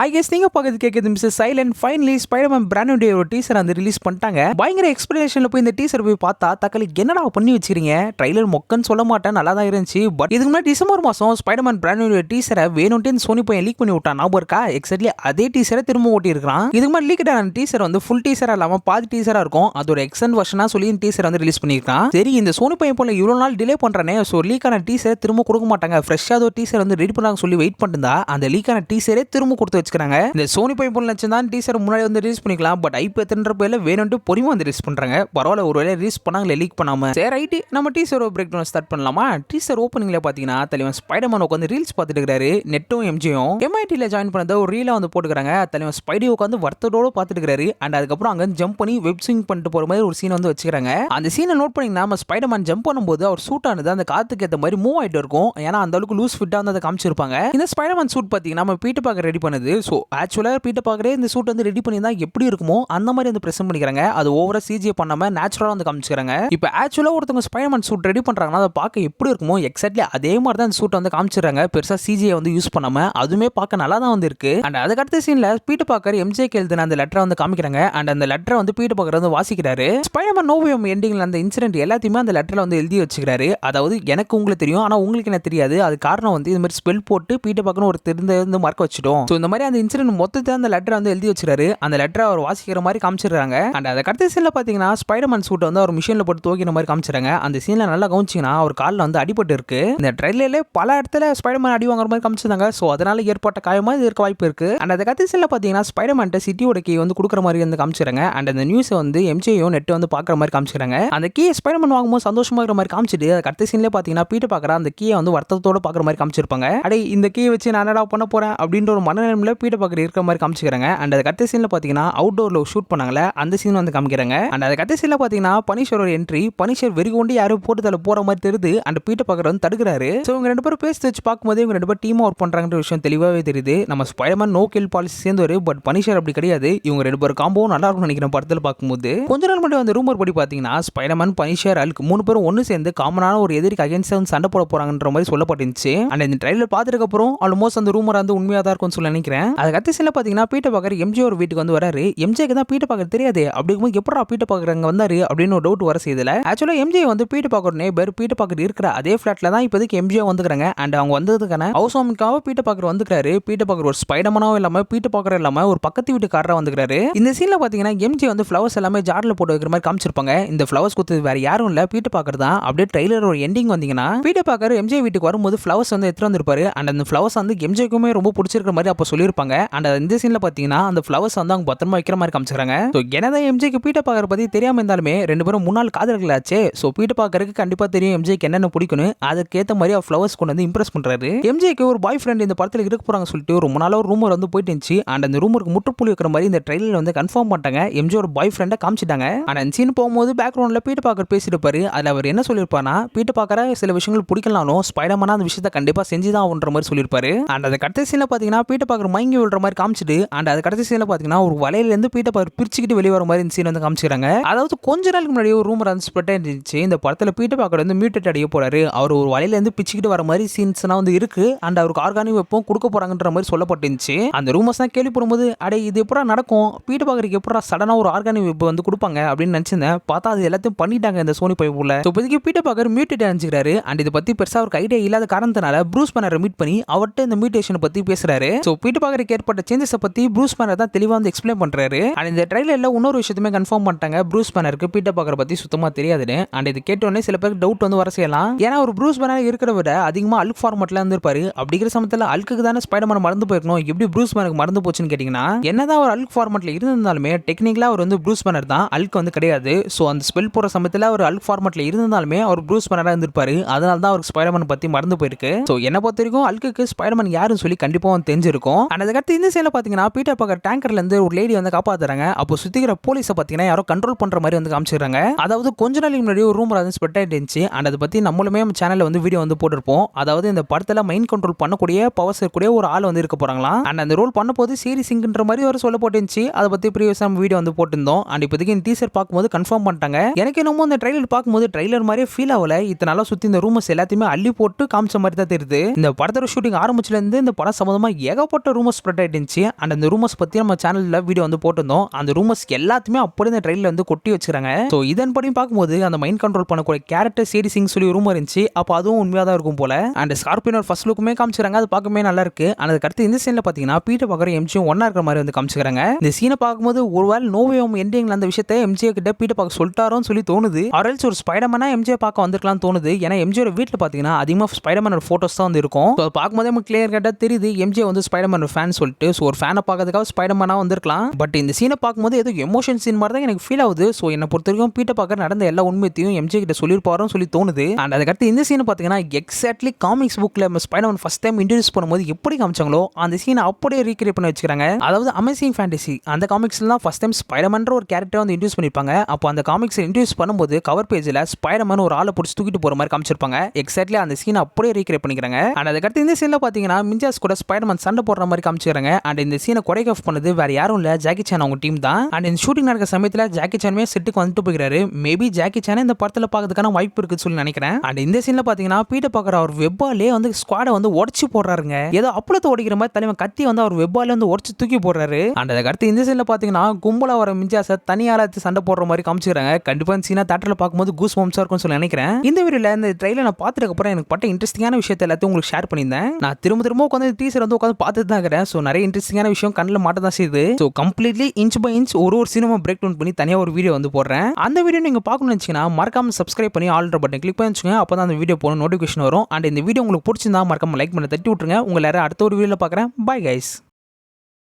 I guess நீங்க பக்கத்து கேட்குது mister silent finally Spiderman brand new ஒரு டீசர் அந்த ரிலீஸ் பண்ணிட்டாங்க. பயங்கர எக்ஸ்பிளனேஷன்ல போய் இந்த டீசர் போய் பார்த்தா தக்காளி என்னடா பண்ணி வச்சிருக்கீங்க, ட்ரைலர் மொக்கன்னு சொல்ல மாட்டேன், நல்லா தான் இருந்துச்சு. பட் இதுக்கு முன்னாடி டிசம்பர் மாசம் ஸ்பைடர்மேன் பிராண்ட் நியூ டீசரை வேணும்ட்டு சோனி போய் லீக் பண்ணி விட்டான், ஞாபகம் இருக்கா? எக்ஸாக்ட்லி அதே டீசரை திரும்ப ஓட்டி இருக்கான். இதுக்கு முன்னாடி லீக் ஆன டீசர் வந்து ஃபுல் டீசரா இல்லாம பாதி டீசரா இருக்கும். அதோட எக்ஸ்டெண்ட் வெர்ஷனா சொல்லி டீசர் வந்து ரிலீஸ் பண்ணிருக்கான். சரி, இந்த சோனி பையன் போல இவ்வளவு நாள் டிலே பண்றானே, சோ லீக் ஆன டீசர் திரும்ப கொடுக்க மாட்டாங்க, ஃப்ரெஷ்ஷா ஒரு டீசர் வந்து ரெடி பண்ணாங்க சொல்லி வெயிட் பண்ணிருந்தா அந்த லீக் ஆன டீசரே திரும்ப கொடுத்து வச்சுக்கிறாங்க. இந்த சோனி பையன் போல நினைச்சதான் டீசர் முன்னாடி வந்து ரிலீஸ் பண்ணிக்கலாம். பட் ஐபி எத்தனை பேர்ல வேணும்ட்டு பொறுமையா வந்து ரிலீஸ் பண்றாங்க. பரவாயில்ல, ஒருவேளை ரிலீஸ் பண்ணாங்களே லீக் பண்ணாம. சரி ரைட், நம்ம டீசர் பிரேக் டவுன் ஸ்டார்ட் பண்ணலாமா? டீசர் ஓப்பனிங்ல பாத்தீங்கன்னா தலைவன் ஸ்பைடர்மேன் உட்காந்து ரீல்ஸ் பார்த்துட்டு இருக்காரு. நெட்டும் எம்ஜியும் MIT ஜாயின் பண்ணத ஒரு ரீலா வந்து போட்டுக்கிறாங்க. தலைவன் ஸ்பைடி உட்காந்து வருத்தத்தோட பார்த்துட்டு இருக்காரு. அண்ட் அதுக்கப்புறம் அங்க ஜம்ப் பண்ணி வெப் ஸ்விங் பண்ணிட்டு போற மாதிரி ஒரு சீன் வந்து வச்சுக்கிறாங்க. அந்த சீனை நோட் பண்ணீங்கன்னா நம்ம ஸ்பைடர்மேன் ஜம்ப் பண்ணும்போது அவர் சூட் ஆனது அந்த காத்துக்கு ஏற்ற மாதிரி மூவ் ஆயிட்டு இருக்கும். ஏன்னா அந்த அளவுக்கு லூஸ் ஃபிட்டா வந்து அதை காமிச்சிருப்பாங்க. இந்த ஸ்பைடர்மேன் சூட் பாத்தீங்கன்னா நம்ம பீட்டர் பார்க்கர் ரெடி பண்ணது. ஸோ ஆக்சுவலா பீட்டர் பார்க்கரே இந்த சூட் வந்து ரெடி பண்ணி தான் எப்படி இருக்குமோ அந்த மாதிரி வந்து பிரசன்ட் பண்ணிக்கிறாங்க. அது ஓவரா சிஜி பண்ணாம நேச்சுரலா வந்து காமிச்சிக்கிறாங்க. இப்போ ஆக்சுவலா ஒருத்தவங்க ஸ்பைடர்மேன் சூட் ரெடி பண்றாங்கன்னா அதை பார்க்க எப்படி இருக்குமோ எக்ஸாக்ட்லி அதே மாதிரி தான் இந்த சூட் வந்து காமிச்சிடுறாங்க. பெருசா சிஜியை வந்து யூஸ் பண்ணாம அதுவுமே பார்க்க நல்லா தான் வந்து இருக்கு. அண்ட் அதுக்கு அடுத்த சீன்ல பீட்டர் பார்க்கர் எம்ஜேக்கு எழுதின அந்த லெட்டரை வந்து காமிக்கிறாங்க. அண்ட் அந்த லெட்டரை வந்து பீட்டர் பார்க்கர் வந்து வாசிக்கிறாரு. ஸ்பைடர்மேன் நோ வே ஹோம் எண்டிங்ல அந்த இன்சிடென்ட் எல்லாத்தையுமே அந்த லெட்டர்ல வந்து எழுதி வச்சுக்கிறாரு. அதாவது எனக்கு உங்களுக்கு தெரியும், ஆனா உங்களுக்கு என்ன தெரியாது. அது காரணம் வந்து இந்த மாதிரி ஸ்பெல் போட்டு பீட்டர் பார்க்கர் ஒரு தெரிந்த மார்க் வச்சிட்டோம். ஸோ இந்த மாதிரி அந்த இன்சிடென்ட் மொத்தத்தை அந்த லெட்டரை வந்து எழுதி வச்சுறாரு. அந்த லெட்டரை அவர் வாசிக்கிற மாதிரி காமிச்சிடுறாங்க. அண்ட் அதை கடைசி சீன்ல பாத்தீங்கன்னா ஸ்பைடர்மேன் சூட் வந்து அவர் மிஷின்ல போட்டு துவைக்கிற மாதிரி காமிச்சிடுறாங்க. அந்த சீன்ல நல்லா கவனிச்சீங்கன்னா அவர் காலில் வந்து அடிபட்டு இருக்கு. இந்த ட்ரெயிலர்ல பல இடத்துல ஸ்பைடர்மேன் அடி வாங்குற மாதிரி காமிச்சிருந்தாங்க. ஸோ அதனால ஏற்பட்ட காயமா இது இருக்க வாய்ப்பு இருக்கு. அண்ட் அதை கடைசி சீன்ல பாத்தீங்கன்னா ஸ்பைடர்மேன் சிட்டியோட கீ வந்து கொடுக்குற மாதிரி வந்து காமிச்சிடுறாங்க. அண்ட் அந்த நியூஸ் வந்து எம்ஜேயும் நெட் வந்து பாக்குற மாதிரி காமிச்சிடுறாங்க. அந்த கீ ஸ்பைடர்மேன் வாங்கும்போது சந்தோஷமா இருக்கிற மாதிரி காமிச்சிட்டு கடைசி சீன்ல பாத்தீங்கன்னா பீட்டர் பார்க்கற அந்த கீயை வந்து வருத்தத்தோட பாக்குற மாதிரி காமிச்சிருப்பாங்க. அடே இந்த கீயை வச்சு நான் என்னடா பண்ண போறேன் அப்படின்ற ஒரு மனநிலையில பீட்டர் பார்க்கற இருக்கிற மாதிரி காமிச்சிக்கிறாங்க. அண்ட் அது கடைசி சீன்ல பாத்தீங்கன்னா அவுட்டோர்ல ஷூட் பண்ணாங்களே அந்த சீன் வந்து காமிக்கிறாங்க. அண்ட் அது கடைசி சீன்ல பாத்தீங்கன்னா பனிஷர் ஒரு என்ட்ரி, பனிஷர் வெறி கொண்டு யாரும் போட்டு தள்ள போற மாதிரி தெரியுது. அண்ட் பீட்டர் பார்க்கற வந்து தடுக்கிறாரு. சோ இவங்க ரெண்டு பேரும் பேசி வச்சு பார்க்கும்போது இவங்க ரெண்டு பேரும் டீமா ஒர்க் பண்றாங்கன்ற விஷயம் தெளிவாவே தெரியுது. நம்ம ஸ்பைடர்மேன் நோ கில் பாலிசி சேர்ந்தவர், பட் பனிஷர் அப்படி கிடையாது. இவங்க ரெண்டு பேரும் காம்போ நல்லா இருக்கும் நினைக்கிறேன் படத்தில் பார்க்கும்போது. கொஞ்ச நாள் மட்டும் வந்து ரூமர் படி பாத்தீங்கன்னா ஸ்பைடர்மேன் பனிஷர் அல்க் மூணு பேரும் ஒன்னு சேர்ந்து காமனான ஒரு எதிரிக்கு அகைன்ஸ்ட் வந்து சண்டை போட போறாங்கன்ற மாதிரி சொல்லப்பட்டுச்சு. அண்ட் இந்த ட்ரைலர் பார்த்துட்டு அப்புறம் ஆல்மோஸ்ட் அந்த ரூமர் வந்து உண்மையா தான் இருக்கும்னு சொல்லி நினைக்கிறேன். அது கடைசி சீன்ல பாத்தீங்கன்னா பீட்டர் பார்க்கர் எம்ஜே ஒரு வீட்டுக்கு வந்து வராரு. எம்ஜேக்கு தான் பீட்டர் பார்க்கர் தெரியாது. அப்படிங்கும்போது எப்படா பீட்டர் பார்க்கர் அங்க வந்தாரு அப்படின்னு ஒரு டவுட் வர செய்யல. ஆக்சுவலா எம்ஜே வந்து Peter Parker neighbour, Peter Parker இருக்கிற அதே ஃபிளாட்ல தான் இப்போதைக்கு எம்ஜே வந்துக்கிறாங்க. அண்ட் அவங்க வந்ததுக்கான ஹவுஸ் வார்மிங்காக பீட்டர் பார்க்கர் வந்துக்கிறாரு. பீட்டர் பார்க்கர் ஒரு ஸ்பைடர்மேனாவும் இல்லாம பீட்டர் பார்க்கர் இல்லாம ஒரு பக்கத்து வீட்டுக்காரரா வந்துக்கிறாரு. இந்த சீன்ல பாத்தீங்கன்னா எம்ஜே வந்து ஃப்ளவர்ஸ் எல்லாமே ஜார்ல போட்டு வைக்கிற மாதிரி காமிச்சிருப்பாங்க. இந்த ஃப்ளவர்ஸ் கொடுத்தது வேற யாரும் இல்ல, பீட்டர் பார்க்கர் தான். அப்படியே ட்ரைலர் ஒரு எண்டிங் வந்தீங்கன்னா பீட்டர் பார்க்கர் எம்ஜே வீட்டுக்கு வரும்போது ஃப்ளவர்ஸ் வந்து எடுத்து வந்திருப்பாரு. அண்ட் அந்த ஃப்ளவர்ஸ் வந்து எம்ஜேக்குமே ரொம்ப பிடிச்சிருக்கிற மாதிரி அப்போ சொல்லியிருப்பாங்க. அண்ட் இந்த சீன்ல பாத்தீங்கன்னா அந்த ஃப்ளவர்ஸ் வந்து அவங்க பத்திரமா வைக்கிற மாதிரி காமிச்சிருக்காங்க. ஸோ என்னதான் எம்ஜேக்கு பீட்டர் பார்க்கர் பத்தி தெரியாம இருந்தாலுமே ரெண்டு பேரும் முன்னாள் காதல்களாச்சே. ஸோ பீட்டர் பார்க்கருக்கு கண்டிப்பா தெரியும் எம்ஜேக்கு என்னென்ன பிடிக்கணும். அதுக்கேற்ற மாதிரி அவர் ஃப்ளவர்ஸ் கொண்டு வந்து இம்ப்ரெஸ் பண்றாரு. எம்ஜேக்கு ஒரு பாய் ஃப்ரெண்ட் இந்த படத்தில் இருக்க போறாங்க சொல்லிட்டு ரொம்ப நாள் ஒரு ரூமர் வந்து போயிட்டு இருந்துச்சு. அண்ட் அந்த ரூமருக்கு முற்றுப்புள்ளி வைக்கிற மாதிரி இந்த ட்ரெயிலர் வந்து கன்ஃபார்ம் பண்ணிட்டாங்க. எம்ஜே ஒரு பாய் ஃப்ரெண்டை காமிச்சிட்டாங்க. அண்ட் அந்த சீன் போகும்போது பேக்ரவுண்ட்ல பீட்டர் பார்க்கர் பேசியிருப்பாரு. அதில் அவர் என்ன சொல்லியிருப்பாருன்னா பீட்டர் பார்க்கற சில விஷயங்கள் பிடிக்கலாலும் ஸ்பைடர்மேனா அந்த விஷயத்தை கண்டிப்பா செஞ்சுதான் ஆகுன்ற மாதிரி சொல்லியிருப்பாரு. அண்ட் அந்த கடைசி சீன்ல பாத்தீங்கன்னா பீட்டர் பார்க்கர் மயங்கி விழுற மாதிரி காமிச்சிட்டு அண்ட் அது கடைசி சீன்ல பாத்தீங்கன்னா ஒரு வலையில இருந்து பீட்டர் பார்க்கர் பிரிச்சுக்கிட்டு வெளியே வர மாதிரி இந்த சீன் வந்து காமிச்சிருக்காங்க. அதாவது கொஞ்ச நாளுக்கு முன்னாடி ஒரு ரூமர் வந்து ஸ்ப்ரெட் ஆயிருந்துச்சு. இந்த படத்துல பீட்டர் பார்க்கர் வந்து மியூட்டேட் அடைய போறாரு. அவர் ஒரு வலையில இருந்து பிச்சுக்கிட்டு வர மாதிரி சீன்ஸ்லாம் வந்து இருக்கு. அண்ட் அவருக்கு ஆர்கானிக் வெப்பம் கொடுக்க போறாங்கன்ற மாதிரி சொல்லப்பட்டுச்சு. அந்த ரூமர்ஸ் தான் கேள்விப்படும்போது அடே இது எப்படா நடக்கும், பீட்டர் பார்க்கருக்கு எப்படா சடனா ஒரு ஆர்கானிக் வெப் வந்து கொடுப்பாங்க அப்படின்னு நினைச்சிருந்தேன். பார்த்தா அது எல்லாத்தையும் பண்ணிட்டாங்க இந்த சோனி பைப்புல. இப்போதைக்கு பீட்டர் பார்க்கர் மியூட்டேட் அணிஞ்சிக்கிறாரு. அண்ட் இதை பத்தி பெருசா அவருக்கு ஐடியா இல்லாத காரணத்தினால ப்ரூஸ் பேனரை மீட் பண்ணி அவர்கிட்ட இந்த மியூட்டேஷனை பத்தி பேசுறாரு. ஸோ பீட்டர் பார்க்கருக்கு ஏற்பட்ட சேஞ்சஸ் பத்தி ப்ரூஸ் பேனர் தான் தெளிவா வந்து எக்ஸ்பிளைன் பண்றாரு. அண்ட் இந்த ட்ரைலர்ல இன்னொரு விஷயத்தையுமே கன்ஃபார்ம் பண்ணிட்டாங்க. ப்ரூஸ் பேனருக்கு பீட்டர் பார்க்கர் பத்தி சுத்தமா தெரியாதுன்னு. அண்ட் இது கேட்டோன்னே சில பேருக்கு டவுட் வந்து வர செய்யலாம். ஏன்னா ஒரு ப்ரூஸ் பேனர் இருக்கிற விட அதிகமா அல்க் ஃபார்மட்ல இருந்திருப்பாரு. அப்படிங்கிற சமயத்தில் அல்க்கு தானே ஸ்பைடர்மேன் மறந்து போயிருக்கணும், எப்படி ப்ரூஸ் பேனருக்கு மறந்து போச்சுன்னு கேட்டீங்கன்னா என்னதான் ஒரு அல்க் ஃபார்மட்ல இருந்திருந்தாலுமே டெக்னிக்கலா அவர் வந்து ப்ரூஸ் பேனர் தான், அல்க் வந்து கிடையாது. ஸோ அந்த ஸ்பெல் போற சமயத்தில் ஒரு அல்க் ஃபார்மட்ல இருந்தாலுமே அவர் ப்ரூஸ் பேனரா இருந்திருப்பாரு. அதனால தான் அவருக்கு ஸ்பைடர்மேன் பத்தி மறந்து போயிருக்கு. ஸோ என்ன பொறுத்த வரைக்கும் அல்க்கு ஸ்பைடர்மேன் யாருன்னு சொல்லி கண்டிப்பா தெரிஞ்சிருக்கும். அண்ட் அதுக்கடுத்து இந்த சைடுல பாத்தீங்கன்னா பீட்டர் பார்க்கர் டேங்கர்ல இருந்து ஒரு லேடி வந்து காப்பாத்துறாங்க. அப்போ சுத்திக்கிற போலீஸை பாத்தீங்கன்னா யாரோ கண்ட்ரோல் பண்ற மாதிரி வந்து காமிச்சிடுறாங்க. அதாவது கொஞ்ச நாளைக்கு முன்னாடி ஒரு ரூமர் வந்து ஸ்ப்ரெட் ஆயிட்டு இருந்துச்சு. அண்ட் அதை பத்தி நம்மளுமே நம்ம சேனல்ல வந்து வீடியோ வந்து போட்டிருப்போம். அதாவது இந்த படத்துல மைண்ட் கண்ட்ரோல் பண்ணக்கூடிய பவர்ஸ் இருக்கக்கூடிய ஒரு ஆள் வந்து இருக்க போறாங்களாம். அண்ட் அந்த ரோல் பண்ண போது சீரியஸ்ங்கிற மாதிரி ஒரு சொல்ல போட்டுருந்துச்சு. அதை பத்தி ப்ரீவியஸா நம்ம வீடியோ வந்து போட்டிருந்தோம். அண்ட் இப்போதைக்கு இந்த டீசர் பார்க்கும்போது கன்ஃபார்ம் பண்ணிட்டாங்க. எனக்கு என்னமோ இந்த ட்ரைலர் பார்க்கும்போது ட்ரைலர் மாதிரியே ஃபீல் ஆகல. இத்தனை நாளா சுத்தி இந்த ரூமர்ஸ் எல்லாத்தையுமே அள்ளி போட்டு காமிச்ச மாதிரி தான் தெரியுது. இந்த படத்தோட ஷூட்டிங் ஆரம்பிச்சுல இருந்து இந்த படம் சம்பந்தமா ஏகப்பட்ட ரூமர்ஸ் ரூமர்ஸ் ஸ்ப்ரெட் ஆயிடுச்சு. அண்ட் அந்த ரூமர்ஸ் பத்தி நம்ம சேனல்ல வீடியோ வந்து போட்டிருந்தோம். அந்த ரூமர்ஸ் எல்லாத்தையுமே அப்படியே இந்த ட்ரெயிலர் வந்து கொட்டி வச்சிருக்காங்க. ஸோ இதன்படி பார்க்கும்போது அந்த மைண்ட் கண்ட்ரோல் பண்ணக்கூடிய கேரக்டர் சேடி சிங் சொல்லி ரூமர் இருந்துச்சு. அப்போ அதுவும் உண்மையாக தான் இருக்கும் போல. அண்ட் ஸ்கார்பியோட ஃபர்ஸ்ட் லுக்குமே காமிச்சிருக்காங்க. அது பார்க்கவே நல்லா இருக்கு. அண்ட் அதுக்கடுத்து இந்த சீன்ல பாத்தீங்கன்னா பீட்டர் பார்க்கற எம்ஜியும் ஒன்னா இருக்கிற மாதிரி வந்து காமிச்சிருக்காங்க. இந்த சீனை பார்க்கும்போது ஒருவேளை நோவே ஹோம் எண்டிங்ல அந்த விஷயத்தை எம்ஜிஏ கிட்ட பீட்டர் பார்க்க சொல்லிட்டாரோன்னு சொல்லி தோணுது. ஆர்எல்ஸ் ஒரு ஸ்பைடர்மேனா எம்ஜிஏ பார்க்க வந்திருக்கலாம்னு தோணுது. ஏன்னா எம்ஜியோட வீட்டில் பாத்தீங்கன்னா அதிகமாக ஸ்பைடர்மேனோட போட்டோஸ் தான் வந்து இருக்கும். ஸோ பார்க்கும்போதே நமக்கு கிளியர் கட்டா தெரியுது எம்ஜிஏ வந்து ஸ்பைடர்மேன் ஃபேன் சொல்லிட்டு. ஸோ ஒரு ஃபேனை பார்க்கறதுக்காக ஸ்பைடர்மேனா வந்திருக்கலாம். பட் இந்த சீனை பார்க்கும்போது ஏதோ எமோஷன் சீன் மாதிரி தான் எனக்கு ஃபீல் ஆகுது. ஸோ என்னை பொறுத்த வரைக்கும் பீட்டர் பார்க்க நடந்த எல்லா உண்மையத்தையும் எம்ஜிஏ கிட்ட சொல்லியிருப்பாரோன்னு சொல்லி தோணுது. அண்ட் அதுக்கடுத்து இந்த சீனை பார்த்தீங்கன்னா எக்ஸாக்ட்லி காமிக்ஸ் புக்ல ஸ்பைடர்மேன் ஃபர்ஸ்ட் டைம் இன்ட்ரோடியூஸ் பண்ணும்போது எப்படி காமிச்சாங்களோ அந்த சீனை அப்படியே ரீக்ரியேட் பண்ணி வச்சுக்கிறாங்க. அதாவது அமேசிங் ஃபேண்டசி அந்த காமிக்ஸ்ல ஃபர்ஸ்ட் டைம் ஸ்பைடர்மேன்ற ஒரு கேரக்டர் வந்து இன்ட்ரோடியூஸ் பண்ணிருப்பாங்க. அப்போ அந்த காமிக்ஸ் இன்ட்ரோடியூஸ் பண்ணும்போது கவர் பேஜ்ல ஸ்பைடர்மேன் ஒரு ஆளை பிடிச்சி தூக்கிட்டு போற மாதிரி காமிச்சிருப்பாங்க. எக்ஸாக்ட்லி அந்த சீனை அப்படியே ரீக்ரியேட் பண்ணிக்கிறாங்க. அண்ட் அதுக்கடுத்து இந்த சீன்ல பாத்தீங்கன்னா மிஞ்சாஸ் கூட ஸ்பைடர்மேன் சண்டை போடுற மாதிரி காமிச்சிருக்காங்க. அண்ட் இந்த சீனை கொரியோகிராஃப் பண்ணது வேற யாரும் இல்ல, ஜாக்கி சான் அவங்க டீம் தான். அண்ட் இந்த ஷூட்டிங் நடக்கிற சமயத்துல ஜாக்கி சானுமே செட்டுக்கு வந்துட்டு போகிறாரு. மேபி ஜாக்கி சான் இந்த படத்துல பார்க்கறதுக்கான வாய்ப்பு இருக்குன்னு சொல்லி நினைக்கிறேன். அண்ட் இந்த சீன்ல பாத்தீங்கன்னா பீட்டர் பார்க்கற அவர் வெப்பாலே வந்து ஸ்குவாடை வந்து உடச்சு போடுறாருங்க. ஏதோ அப்பளத்தை உடைக்கிற மாதிரி தலைவன் கத்தி வந்து அவர் வெப்பாலே வந்து உடச்சு தூக்கி போடுறாரு. அண்ட் அதுக்கடுத்து இந்த சீன்ல பாத்தீங்கன்னா கும்பலா வர மிஞ்சாச தனியால சண்டை போடுற மாதிரி காமிச்சிருக்காங்க. கண்டிப்பா இந்த சீனா தேட்டர்ல பார்க்கும்போது கூஸ் பம்ப்ஸா இருக்கும்னு சொல்லி நினைக்கிறேன். இந்த வீடியோல இந்த ட்ரைலர் நான் பார்த்ததுக்கு அப்புறம் எனக்கு பட்ட இன்ட்ரெஸ்டிங்கான விஷயத்தை எல்லாத்தையும் உங்களுக்கு ஷேர் பண்ணியிருந்தேன். நான் திரும்ப உட்காந்து டீசர் வந்து உட்காந்து பார்த்துட்டு தான் இருக்கிறேன். ஸோ நிறைய இன்ட்ரெஸ்டிங்கான விஷயம் கண்ணில் மாட்ட தான் செய்யுது. So completely inch by inch ஒரு சினிமா பிரேக் டவுன் பண்ணி தனியாக ஒரு வீடியோ வந்து போடுறேன். அந்த வீடியோ நீங்க பார்க்கணும்னு நினைச்சீங்கன்னா மறக்காம சப்ஸ்கிரைப் பண்ணி ஆல்ரெடி பட்டன் கிளிக் பண்ணி வச்சுக்கோங்க. அப்போ தான் அந்த வீடியோ போன நோட்டிஃபிகேஷன் வரும். அண்ட் இந்த வீடியோ உங்களுக்கு பிடிச்சிருந்தா மறக்காம லைக் பண்ணி தட்டி விட்டுருங்க. உங்களை அடுத்த ஒரு வீடியோல பார்க்குறேன். Bye guys.